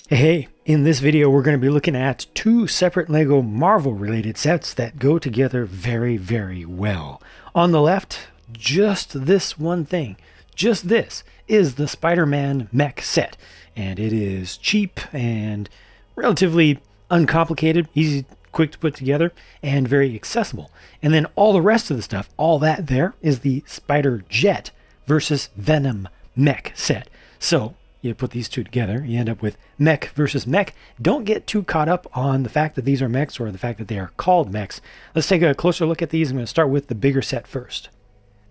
Hey, in this video we're going to be looking at two separate LEGO Marvel related sets that go together very, very well. On the left, just this one thing, just this is the Spider Man Mech set, and it is cheap and relatively uncomplicated, easy, quick to put together, and very accessible. And then all the rest of the stuff, all that there is the Spiderjet versus Venom Mech set. So you put these two together, you end up with mech versus mech. Don't get too caught up on the fact that these are mechs or the fact that they are called mechs. Let's take a closer look at these. I'm going to start with the bigger set first.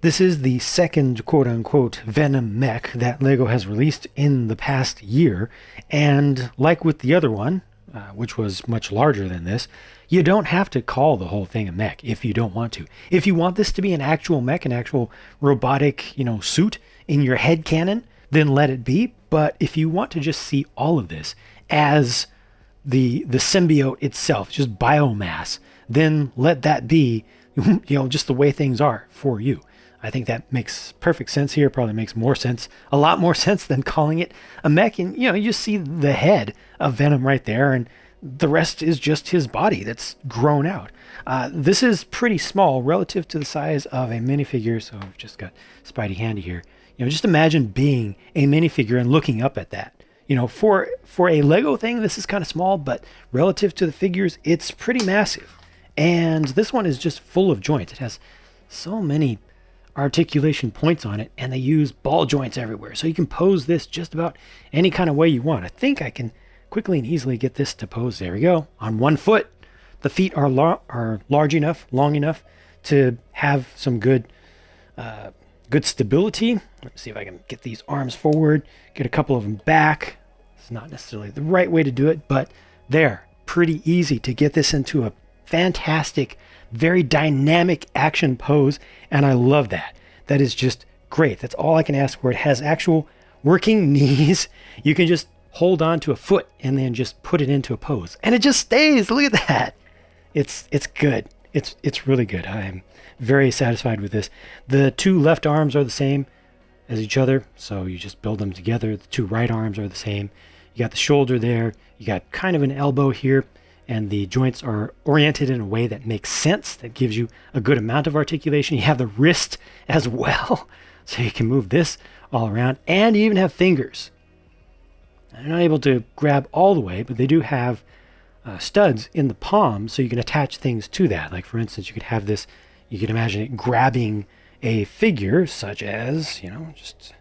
This is the second quote-unquote Venom Mech that LEGO has released in the past year, and like with the other one, which was much larger than this, you don't have to call the whole thing a mech if you don't want to. If you want this to be an actual mech, an actual robotic, suit in your head canon, then let it be. But if you want to just see all of this as the symbiote itself, just biomass, then let that be, just the way things are for you. I think that makes perfect sense here. Probably makes more sense, a lot more sense than calling it a mech. And, you just see the head of Venom right there, and the rest is just his body that's grown out. This is pretty small relative to the size of a minifigure, so I've just got Spidey handy here. Just imagine being a minifigure and looking up at that. For a Lego thing, this is kind of small, but relative to the figures, it's pretty massive. And this one is just full of joints. It has so many articulation points on it, and they use ball joints everywhere. So you can pose this just about any kind of way you want. I think I can quickly and easily get this to pose. There we go. On one foot. The feet are large enough, long enough to have some good stability. Let's see if I can get these arms forward, get a couple of them back. It's not necessarily the right way to do it, but there, pretty easy to get this into a fantastic, very dynamic action pose, and I love that. That is just great. That's all I can ask for. It has actual working knees. You can just hold on to a foot and then just put it into a pose, and it just stays. Look at that. It's good. It's really good. I'm very satisfied with this. The two left arms are the same as each other, so you just build them together. The two right arms are the same. You got the shoulder there. You got kind of an elbow here, and the joints are oriented in a way that makes sense, that gives you a good amount of articulation. You have the wrist as well, so you can move this all around, and you even have fingers. I'm not able to grab all the way, but they do have studs in the palm, so you can attach things to that. Like, for instance, you could have this, you could imagine it grabbing a figure, such as, just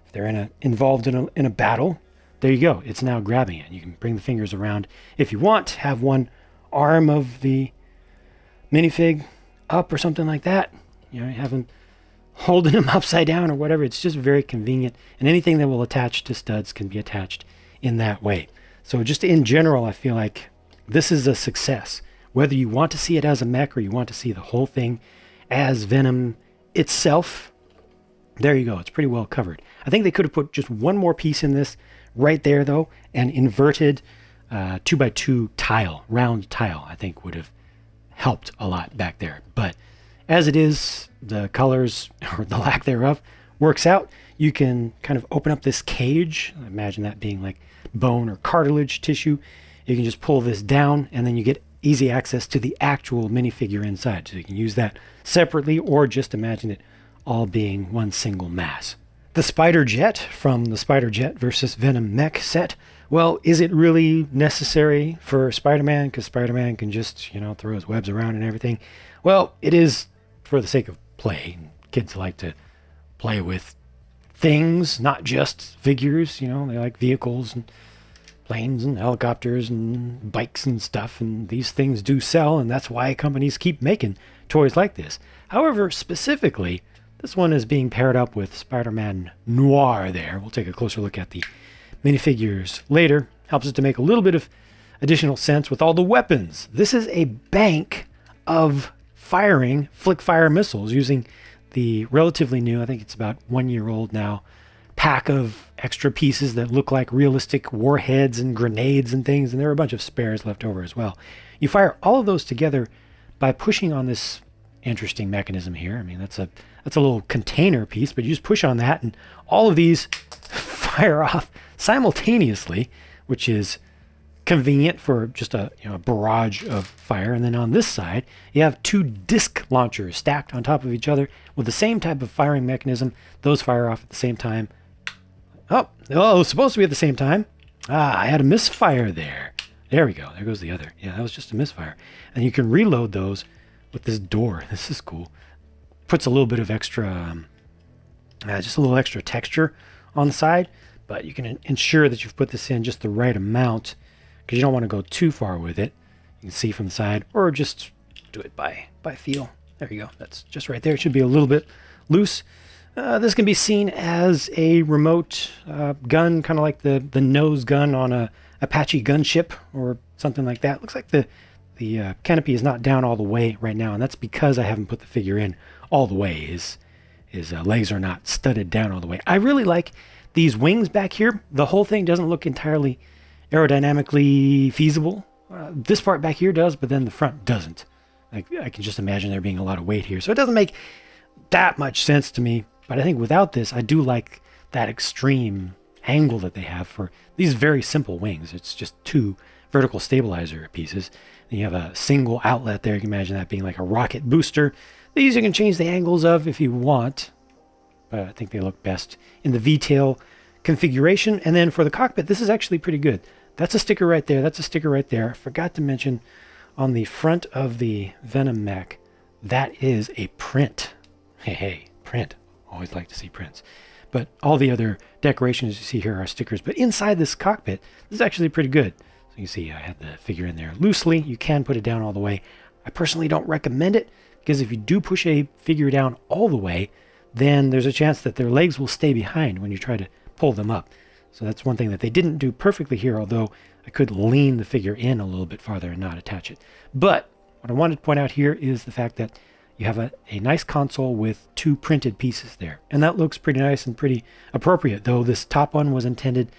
if they're involved in a battle, there you go. It's now grabbing it. You can bring the fingers around if you want, have one arm of the minifig up or something like that. Have them holding them upside down or whatever. It's just very convenient, and anything that will attach to studs can be attached in that way. So just in general, I feel like this is a success. Whether you want to see it as a mech or you want to see the whole thing as Venom itself, there you go. It's pretty well covered. I think they could have put just one more piece in this right there, though, and inverted 2x2 tile, round tile, I think would have helped a lot back there. But as it is, the colors, or the lack thereof, works out. You can kind of open up this cage. Imagine that being like bone or cartilage tissue. You can just pull this down, and then you get easy access to the actual minifigure inside. So you can use that separately, or just imagine it all being one single mass. The Spiderjet from the Spiderjet versus Venom Mech set. Well, is it really necessary for Spider-Man? Because Spider-Man can just, throw his webs around and everything. Well, it is for the sake of play. Kids like to play with things, not just figures. They like vehicles and planes and helicopters and bikes and stuff, and these things do sell, and that's why companies keep making toys like this. However, specifically, this one is being paired up with Spider-Man Noir there. We'll take a closer look at the minifigures later. Helps us to make a little bit of additional sense with all the weapons. This is a bank of firing flick fire missiles using the relatively new, I think it's about 1 year old now, pack of extra pieces that look like realistic warheads and grenades and things, and there are a bunch of spares left over as well. You fire all of those together by pushing on this interesting mechanism here. I mean, that's a little container piece, but you just push on that, and all of these fire off simultaneously, which is convenient for just a barrage of fire. And then on this side, you have 2 disc launchers stacked on top of each other with the same type of firing mechanism. Those fire off at the same time. Oh, it was supposed to be at the same time. I had a misfire there. There we go. There goes the other. Yeah, that was just a misfire. And you can reload those with this door. This is cool. Puts a little bit of extra, just a little extra texture on the side. But you can ensure that you've put this in just the right amount, because you don't want to go too far with it. You can see from the side, or just do it by feel. There you go. That's just right there. It should be a little bit loose. This can be seen as a remote gun, kind of like the nose gun on a Apache gunship or something like that. Looks like the canopy is not down all the way right now, and that's because I haven't put the figure in all the way. His legs are not studded down all the way. I really like these wings back here. The whole thing doesn't look entirely aerodynamically feasible. This part back here does, but then the front doesn't. I can just imagine there being a lot of weight here. So it doesn't make that much sense to me. But I think without this, I do like that extreme angle that they have for these very simple wings. It's just 2 vertical stabilizer pieces. Then you have a single outlet there. You can imagine that being like a rocket booster. These you can change the angles of if you want. But I think they look best in the V-tail configuration. And then for the cockpit, this is actually pretty good. That's a sticker right there. That's a sticker right there. I forgot to mention on the front of the Venom Mech, that is a print. Hey, print. Always like to see prints. But all the other decorations you see here are stickers. But inside this cockpit, this is actually pretty good. So you see I had the figure in there loosely. You can put it down all the way. I personally don't recommend it, because if you do push a figure down all the way, then there's a chance that their legs will stay behind when you try to pull them up. So that's one thing that they didn't do perfectly here, although I could lean the figure in a little bit farther and not attach it. But what I wanted to point out here is the fact that you have a nice console with 2 printed pieces there. And that looks pretty nice and pretty appropriate, though this top one was intended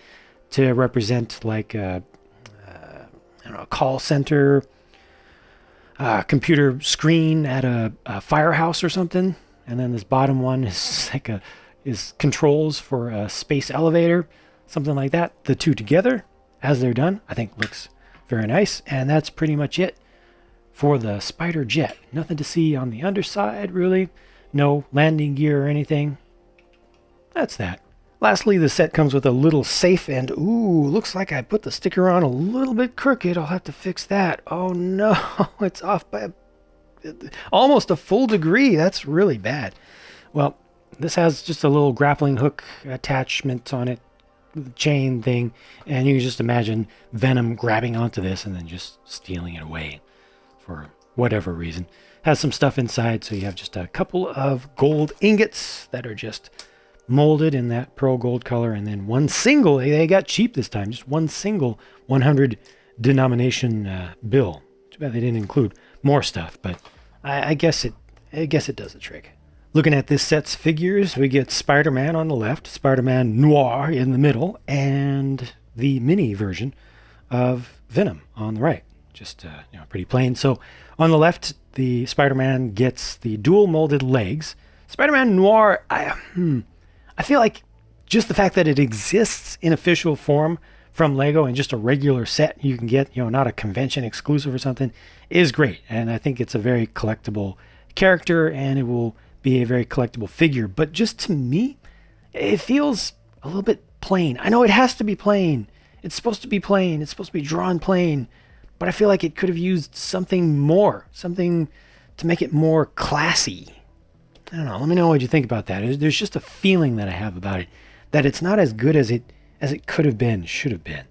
to represent like a call center, computer screen at a firehouse or something. And then this bottom one is like is controls for a space elevator, something like that. The 2 together, as they're done, I think looks very nice. And that's pretty much it for the Spiderjet. Nothing to see on the underside, really. No landing gear or anything. That's that. Lastly, the set comes with a little safe, and ooh, looks like I put the sticker on a little bit crooked. I'll have to fix that. Oh no, it's off by almost a full degree. That's really bad. Well, this has just a little grappling hook attachment on it, chain thing, and you can just imagine Venom grabbing onto this and then just stealing it away for whatever reason. Has some stuff inside, so you have just a couple of gold ingots that are just molded in that pearl gold color, and then one single, they got cheap this time, just one single 100 denomination bill. Too bad they didn't include more stuff, but I guess it does the trick. Looking at this set's figures, we get Spider Man on the left, Spider Man Noir in the middle, and the mini version of Venom on the right. Just pretty plain. So on the left, the Spider-Man gets the dual molded legs. Spider-Man Noir, I feel like just the fact that it exists in official form from Lego and just a regular set you can get, not a convention exclusive or something, is great. And I think it's a very collectible character, and it will be a very collectible figure. But just to me, it feels a little bit plain. I know it has to be plain. It's supposed to be plain. It's supposed to be drawn plain. But I feel like it could have used something more, something to make it more classy. I don't know. Let me know what you think about that. There's just a feeling that I have about it, that it's not as good as it could have been, should have been.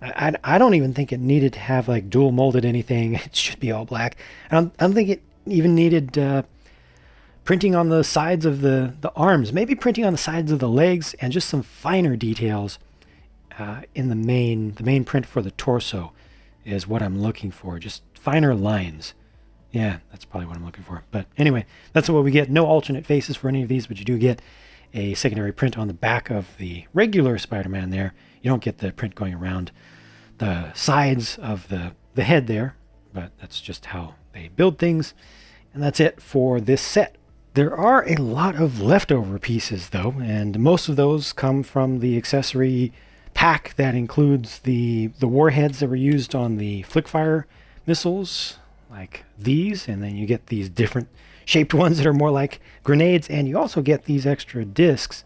I don't even think it needed to have like dual molded anything. It should be all black. I don't think it even needed printing on the sides of the arms. Maybe printing on the sides of the legs and just some finer details in the main print for the torso is what I'm looking for. Just finer lines. Yeah, that's probably what I'm looking for. But anyway, that's what we get. No alternate faces for any of these, but you do get a secondary print on the back of the regular Spider-Man there. You don't get the print going around the sides of the head there, but that's just how they build things. And that's it for this set. There are a lot of leftover pieces though, and most of those come from the accessory pack that includes the warheads that were used on the flickfire missiles, like these, and then you get these different shaped ones that are more like grenades, and you also get these extra discs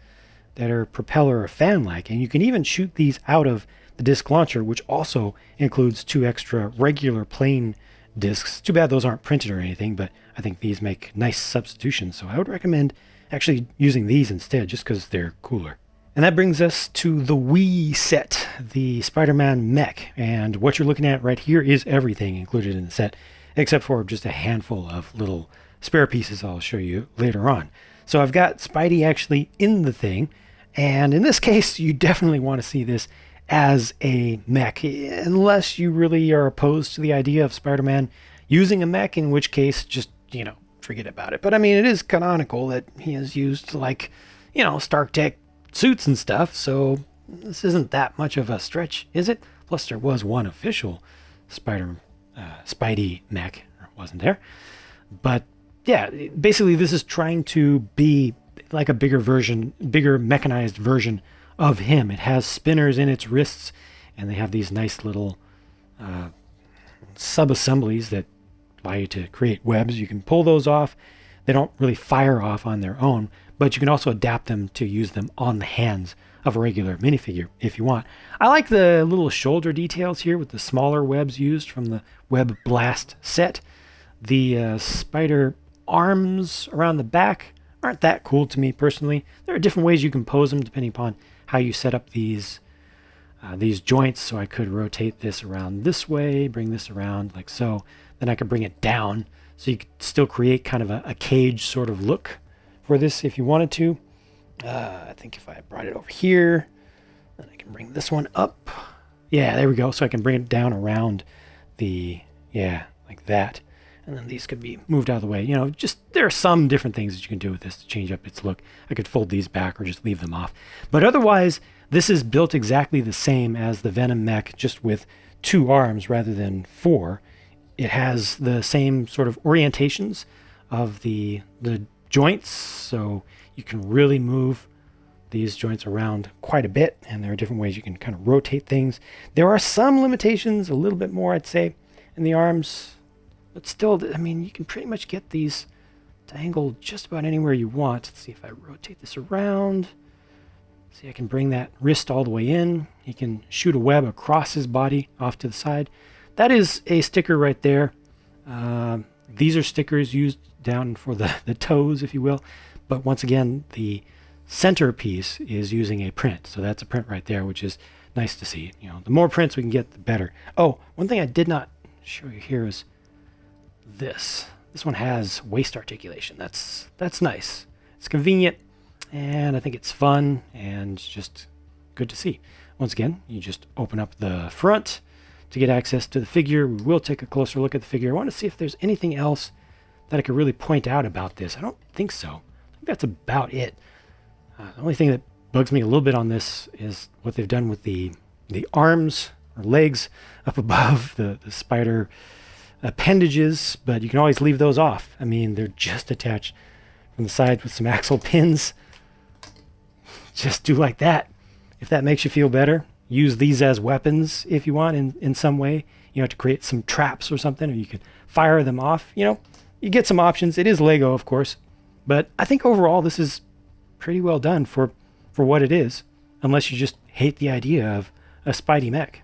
that are propeller or fan-like, and you can even shoot these out of the disc launcher, which also includes 2 extra regular plain discs. Too bad those aren't printed or anything, but I think these make nice substitutions, so I would recommend actually using these instead just because they're cooler. And that brings us to the Wii set, the Spider Man Mech, and what you're looking at right here is everything included in the set, except for just a handful of little spare pieces I'll show you later on. So I've got Spidey actually in the thing, and in this case, you definitely want to see this as a mech, unless you really are opposed to the idea of Spider-Man using a mech, in which case, just, forget about it. But I mean, it is canonical that he has used, like, Stark Tech suits and stuff, so this isn't that much of a stretch, is it? Plus, there was one official Spidey mech, wasn't there? But yeah, basically this is trying to be like a bigger mechanized version of him. It has spinners in its wrists, and they have these nice little sub-assemblies that allow you to create webs. You can pull those off. They don't really fire off on their own, but you can also adapt them to use them on the hands of a regular minifigure if you want. I like the little shoulder details here with the smaller webs used from the Web Blast set. The spider arms around the back aren't that cool to me personally. There are different ways you can pose them depending upon how you set up these joints. So I could rotate this around this way, bring this around like so. Then I could bring it down so you could still create kind of a cage sort of look for this if you wanted to. I think if I brought it over here, then I can bring this one up. Yeah, there we go. So I can bring it down around like that. And then these could be moved out of the way. Just there are some different things that you can do with this to change up its look. I could fold these back or just leave them off. But otherwise, this is built exactly the same as the Venom Mech, just with 2 arms rather than 4. It has the same sort of orientations of the joints, so you can really move these joints around quite a bit, and there are different ways you can kind of rotate things. There are some limitations, a little bit more, I'd say, in the arms. But still, I mean, you can pretty much get these to angle just about anywhere you want. Let's see if I rotate this around. See, I can bring that wrist all the way in. He can shoot a web across his body off to the side. That is a sticker right there. These are stickers used down for the toes, if you will. But once again, the centerpiece is using a print. So that's a print right there, which is nice to see. The more prints we can get, the better. Oh, one thing I did not show you here is this one has waist articulation. That's nice. It's convenient, and I think it's fun and just good to see. Once again, you just open up the front to get access to the figure. We will take a closer look at the figure. I want to see if there's anything else that I could really point out about this. I don't think so. I think that's about it. The only thing that bugs me a little bit on this is what they've done with the arms or legs up above the spider appendages, but you can always leave those off. I mean, they're just attached from the side with some axle pins. Just do like that. If that makes you feel better, use these as weapons if you want in some way, to create some traps or something, or you could fire them off. You get some options. It is Lego, of course, but I think overall this is pretty well done for what it is, unless you just hate the idea of a Spidey mech,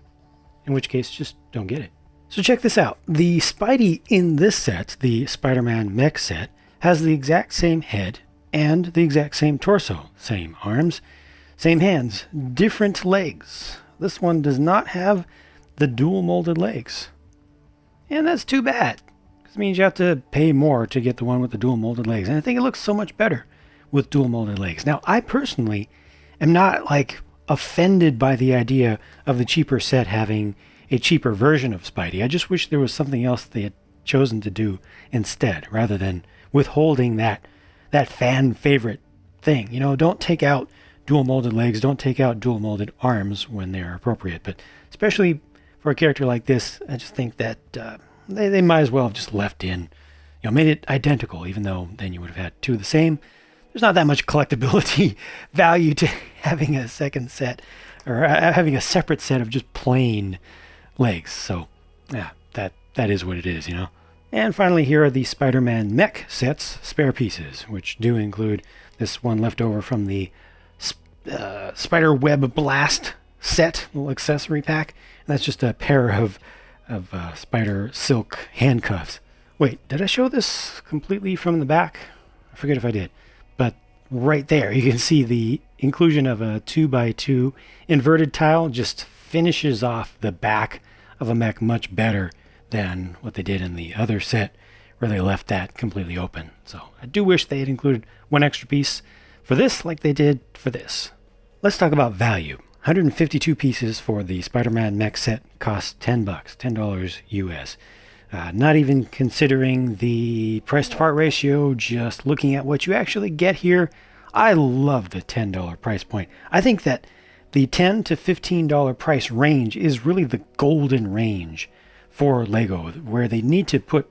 in which case just don't get it. So check this out. The Spidey in this set, the Spider Man Mech set, has the exact same head and the exact same torso. Same arms, same hands, different legs. This one does not have the dual molded legs. And that's too bad, because it means you have to pay more to get the one with the dual molded legs. And I think it looks so much better with dual molded legs. Now, I personally am not offended by the idea of the cheaper set having a cheaper version of Spidey. I just wish there was something else they had chosen to do instead, rather than withholding that fan favorite thing. Don't take out dual molded legs, don't take out dual molded arms when they're appropriate. But especially for a character like this, I just think that they might as well have just left in, made it identical, even though then you would have had 2 of the same. There's not that much collectability value to having a second set or having a separate set of just plain legs. So yeah, that is what it is, you know. And finally, here are the Spider Man Mech sets spare pieces, which do include this one left over from the Spider Web Blast set, little accessory pack. And that's just a pair of spider silk handcuffs. Wait, did I show this completely from the back? I forget if I did. But right there, you can see the inclusion of a 2x2 inverted tile just finishes off the back of a mech much better than what they did in the other set, where they left that completely open. So I do wish they had included one extra piece for this like they did for this. Let's talk about value. 152 pieces for the Spider-Man Mech set cost $10, $10 US. Not even considering the price to part ratio, just looking at what you actually get here, I love the $10 price point. I think that the $10 to $15 price range is really the golden range for Lego, where they need to put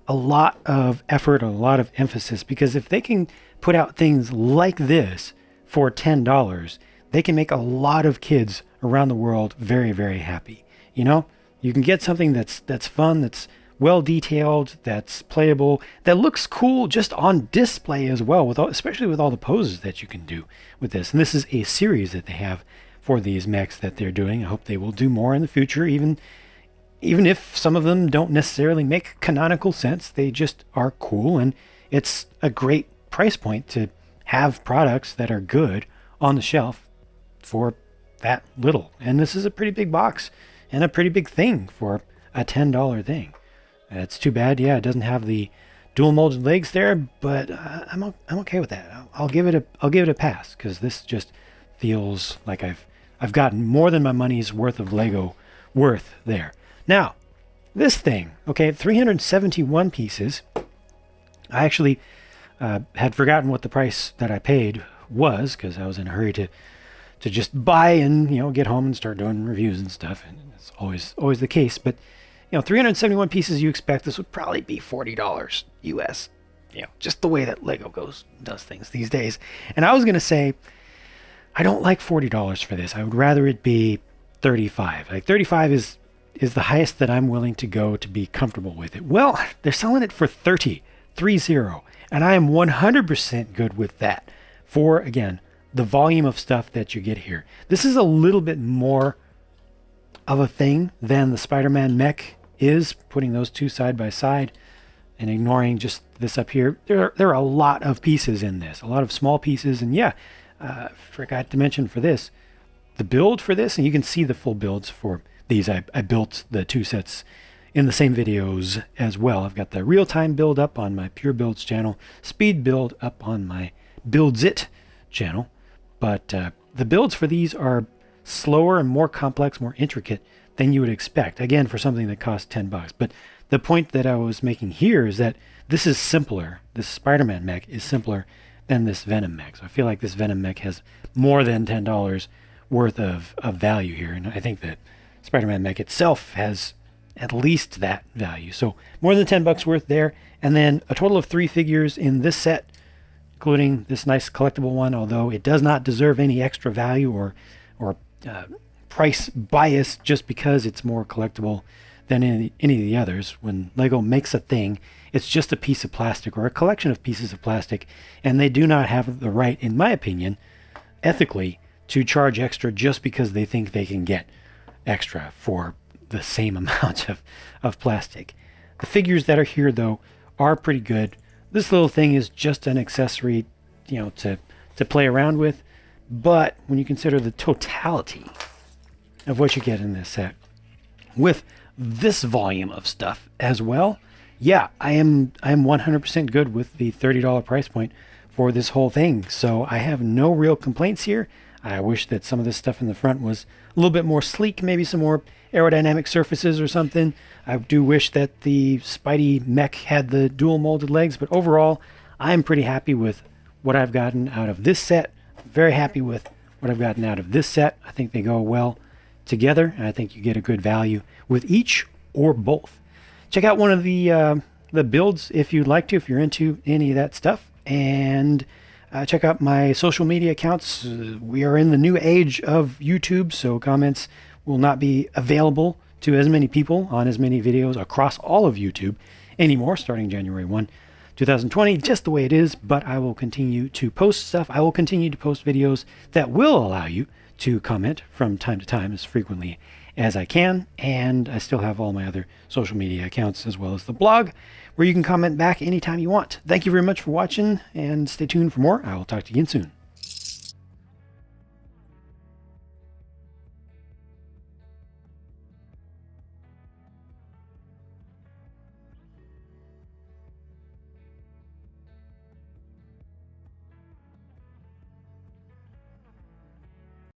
a lot of effort, a lot of emphasis, because if they can put out things like this for $10, they can make a lot of kids around the world very, very happy. You know, you can get something that's fun, that's well detailed, that's playable, that looks cool just on display as well, especially with all the poses that you can do with this. And this is a series that they have for these mechs that they're doing. I hope they will do more in the future, even if some of them don't necessarily make canonical sense. They just are cool, and it's a great price point to have products that are good on the shelf for that little. And this is a pretty big box and a pretty big thing for a $10 thing. It's too bad, yeah, it doesn't have the dual molded legs there, but I'm okay with that. I'll give it a pass, because this just feels like I've gotten more than my money's worth of Lego worth there. Now, this thing, okay, 371 pieces. I actually had forgotten what the price that I paid was, because I was in a hurry to just buy and, you know, get home and start doing reviews and stuff. And it's always the case. But, you know, 371 pieces, you expect this would probably be $40 US. You know, just the way that Lego does things these days. And I was going to say, I don't like $40 for this. I would rather it be $35. Like, $35 is the highest that I'm willing to go to be comfortable with it. Well, they're selling it for $30, and I am 100% good with that for, again, the volume of stuff that you get here. This is a little bit more of a thing than the Spider-Man Mech is, putting those two side by side and ignoring just this up here. There are a lot of pieces in this, a lot of small pieces, and yeah, forgot to mention for this, the build for this, and you can see the full builds for these. I built the two sets in the same videos as well. I've got the real-time build up on my Pure Builds channel, speed build up on my Builds It channel, but the builds for these are slower and more complex, more intricate than you would expect, again, for something that costs $10. But the point that I was making here is that this is simpler. This Spider-Man Mech is simpler than this Venom Mech. So I feel like this Venom Mech has more than $10 worth of value here, and I think that Spider-Man Mech itself has at least that value. So more than $10 worth there, and then a total of 3 figures in this set, including this nice collectible one, although it does not deserve any extra value or price bias just because it's more collectible than any of the others. When Lego makes a thing, it's just a piece of plastic or a collection of pieces of plastic, and they do not have the right, in my opinion, ethically, to charge extra just because they think they can get extra for the same amount of plastic. The figures that are here, though, are pretty good. This little thing is just an accessory, you know, to play around with, but when you consider the totality of what you get in this set, with this volume of stuff as well, yeah, I am 100% good with the $30 price point for this whole thing. So I have no real complaints here. I wish that some of this stuff in the front was a little bit more sleek, maybe some more aerodynamic surfaces or something. I do wish that the Spidey Mech had the dual molded legs, but overall, I'm pretty happy with what I've gotten out of this set. Very happy with what I've gotten out of this set. I think they go well together, and I think you get a good value with each or both. Check out one of the builds if you'd like to, if you're into any of that stuff. And Check out my social media accounts. We are in the new age of YouTube, so comments will not be available to as many people on as many videos across all of YouTube anymore, starting January 1, 2020, just the way it is. But I will continue to post stuff. I will continue to post videos that will allow you to comment from time to time as frequently as I can. And I still have all my other social media accounts as well as the blog where you can comment back anytime you want. Thank you very much for watching, and stay tuned for more. I will talk to you again soon.